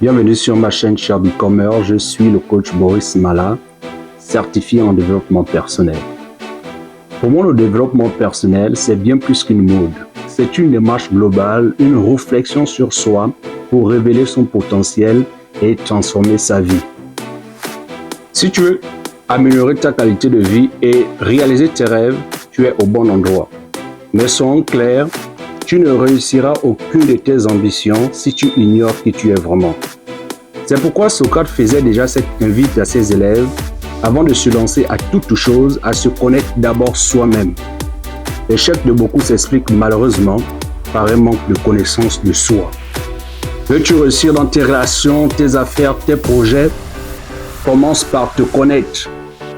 Bienvenue sur ma chaîne Cher Becomers, je suis le coach Boris Mala, certifié en développement personnel. Pour moi, le développement personnel, c'est bien plus qu'une mode. C'est une démarche globale, une réflexion sur soi pour révéler son potentiel et transformer sa vie. Si tu veux améliorer ta qualité de vie et réaliser tes rêves, tu es au bon endroit. Mais soyons clairs, tu ne réussiras aucune de tes ambitions si tu ignores qui tu es vraiment. C'est pourquoi Socrate faisait déjà cette invite à ses élèves, avant de se lancer à toute chose, à se connaître d'abord soi-même. L'échec de beaucoup s'explique malheureusement par un manque de connaissance de soi. Veux-tu réussir dans tes relations, tes affaires, tes projets? Commence par te connaître.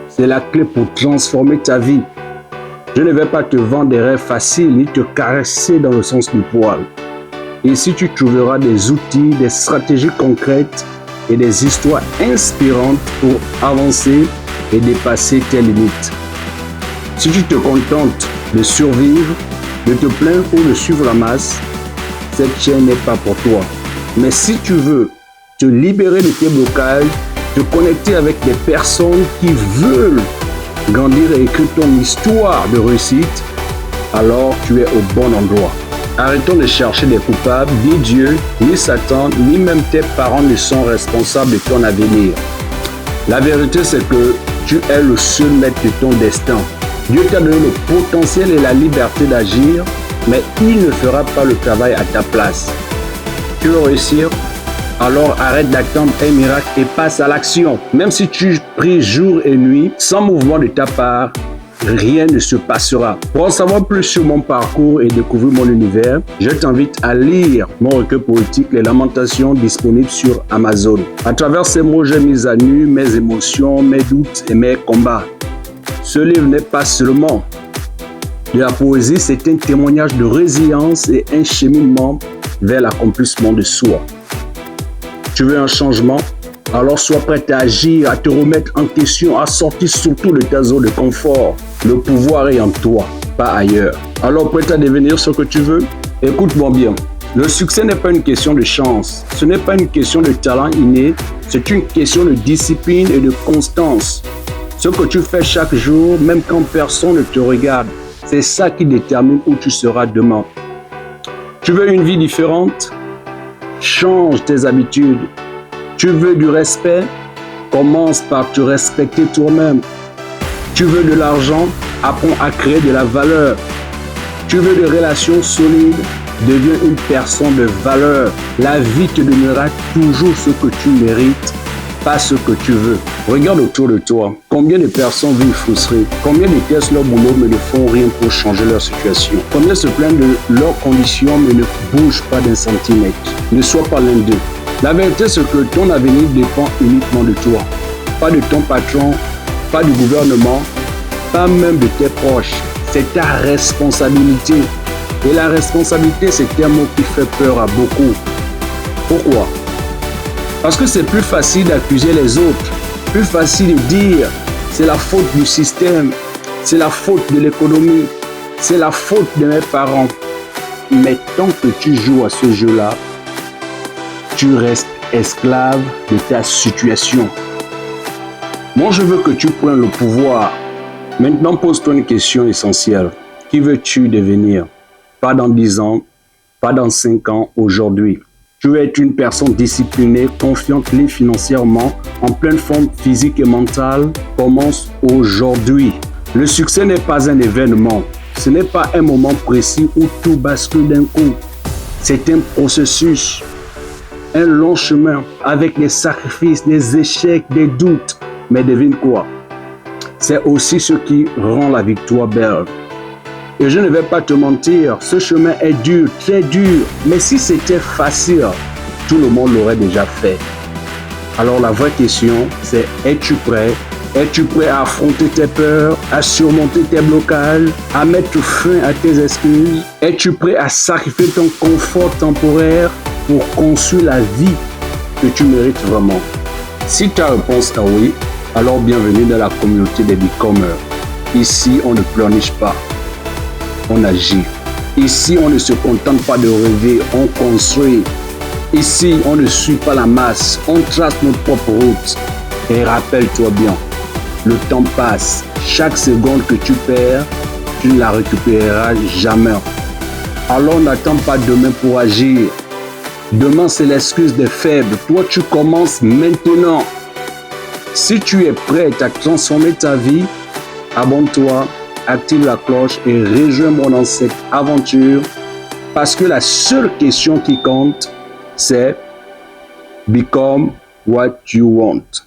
C'est la clé pour transformer ta vie. Je ne vais pas te vendre des rêves faciles ni te caresser dans le sens du poil. Ici, tu trouveras des outils, des stratégies concrètes et des histoires inspirantes pour avancer et dépasser tes limites. Si tu te contentes de survivre, de te plaindre ou de suivre la masse, cette chaîne n'est pas pour toi. Mais si tu veux te libérer de tes blocages, te connecter avec des personnes qui veulent grandir et écrire ton histoire de réussite, alors tu es au bon endroit. Arrêtons de chercher des coupables, ni Dieu, ni Satan, ni même tes parents ne sont responsables de ton avenir. La vérité, c'est que tu es le seul maître de ton destin. Dieu t'a donné le potentiel et la liberté d'agir, mais il ne fera pas le travail à ta place. Tu veux réussir? Alors arrête d'attendre un miracle et passe à l'action. Même si tu pries jour et nuit, sans mouvement de ta part, rien ne se passera. Pour en savoir plus sur mon parcours et découvrir mon univers, je t'invite à lire mon recueil poétique Les Lamentations disponible sur Amazon. À travers ces mots, j'ai mis à nu mes émotions, mes doutes et mes combats. Ce livre n'est pas seulement de la poésie, c'est un témoignage de résilience et un cheminement vers l'accomplissement de soi. Tu veux un changement? Alors sois prêt à agir, à te remettre en question, à sortir surtout de ta zone de confort. Le pouvoir est en toi, pas ailleurs. Alors prêt à devenir ce que tu veux? Écoute-moi bien. Le succès n'est pas une question de chance. Ce n'est pas une question de talent inné. C'est une question de discipline et de constance. Ce que tu fais chaque jour, même quand personne ne te regarde, c'est ça qui détermine où tu seras demain. Tu veux une vie différente? Change tes habitudes. Tu veux du respect? Commence par te respecter toi-même. Tu veux de l'argent? Apprends à créer de la valeur. Tu veux des relations solides? Deviens une personne de valeur. La vie te donnera toujours ce que tu mérites, pas ce que tu veux. Regarde autour de toi. Combien de personnes vivent frustrées? Combien détestent leur boulot mais ne font rien pour changer leur situation? Combien se plaignent de leurs conditions mais ne bougent pas d'un centimètre? Ne sois pas l'un d'eux. La vérité, c'est que ton avenir dépend uniquement de toi. Pas de ton patron, pas du gouvernement, pas même de tes proches. C'est ta responsabilité. Et la responsabilité, c'est un mot qui fait peur à beaucoup. Pourquoi? Parce que c'est plus facile d'accuser les autres. Plus facile de dire c'est la faute du système, c'est la faute de l'économie, c'est la faute de mes parents. Mais tant que tu joues à ce jeu-là, tu restes esclave de ta situation. Moi, je veux que tu prennes le pouvoir. Maintenant, pose-toi une question essentielle. Qui veux-tu devenir? Pas dans 10 ans, pas dans 5 ans, aujourd'hui. Tu veux être une personne disciplinée, confiante, libre financièrement, en pleine forme physique et mentale. Commence aujourd'hui. Le succès n'est pas un événement. Ce n'est pas un moment précis où tout bascule d'un coup. C'est un processus. Un long chemin avec des sacrifices, des échecs, des doutes. Mais devine quoi? C'est aussi ce qui rend la victoire belle. Et je ne vais pas te mentir, ce chemin est dur, très dur. Mais si c'était facile, tout le monde l'aurait déjà fait. Alors la vraie question, c'est es-tu prêt? Es-tu prêt à affronter tes peurs, à surmonter tes blocages, à mettre fin à tes excuses? Es-tu prêt à sacrifier ton confort temporaire pour construire la vie que tu mérites vraiment? Si ta réponse est oui, alors bienvenue dans la communauté des Becomers. Ici, on ne pleurniche pas, on agit. Ici, on ne se contente pas de rêver, on construit. Ici, on ne suit pas la masse, on trace notre propre route. Et rappelle-toi bien, le temps passe. Chaque seconde que tu perds, tu ne la récupéreras jamais. Alors n'attends pas demain pour agir. Demain, c'est l'excuse des faibles. Toi, tu commences maintenant. Si tu es prêt à transformer ta vie, abonne-toi, active la cloche et rejoins-moi dans cette aventure. Parce que la seule question qui compte, c'est Become what you want.